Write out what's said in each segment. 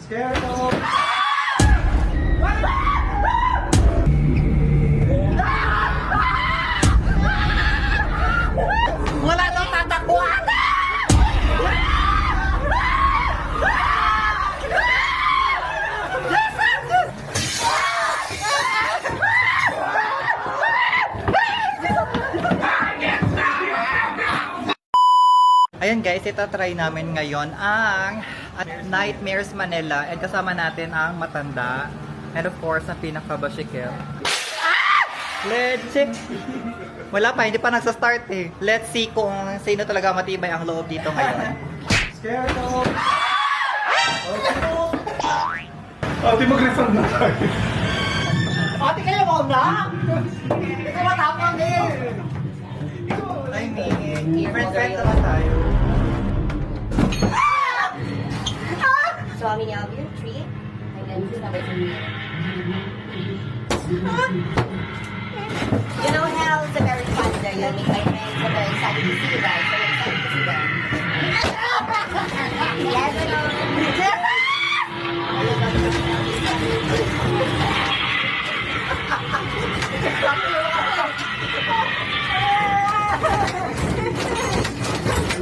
Scared of... Wala nang tatakbuhan! Ayan guys, ito try namin ngayon ang at Nightmares Manila and kasama natin ang matanda and of course ang pinaka-bashikil. Let's check! Wala pa, hindi pa nagsa-start eh. Let's see kung sino talaga matibay ang loob dito ngayon. Scared of... Ate, mag-refund na tayo. Ate kayo mo na! Ito matapang eh! I mean, friend naman tayo. So, I mean, I'll be your treat. And then, number 3. You know how it's a very fun day. You'll meet my friends. I'm very excited to see you guys. So, I'm excited to see them. Yes,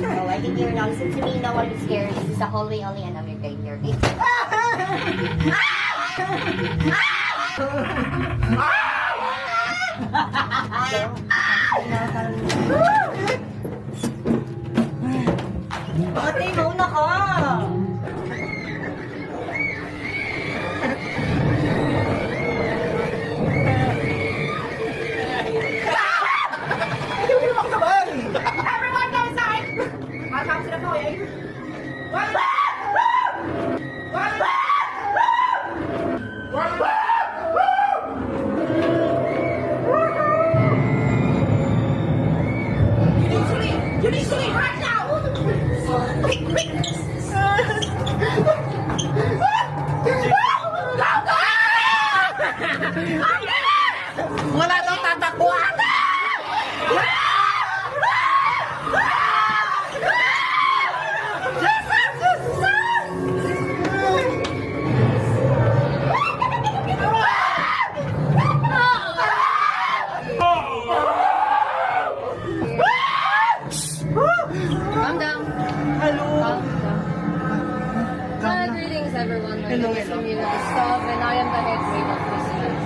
Oh, I think you're now. Listen to me. No one is scared. This is the hallway only, and I'm your guide here. Okay? Ate, mauna ka! Everyone go inside! I'll come to the foyer. You need to leave right now! Wala nang tatakbuhan! Calm down. Hello! Calm down. Greetings everyone. My name is Camila Gustav and I am the head waiter of this event.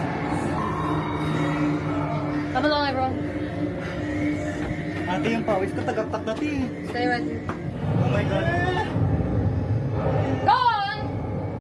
Come along everyone. Ate, yung pawis ko tagaktak na ti. Stay right here. Oh my God.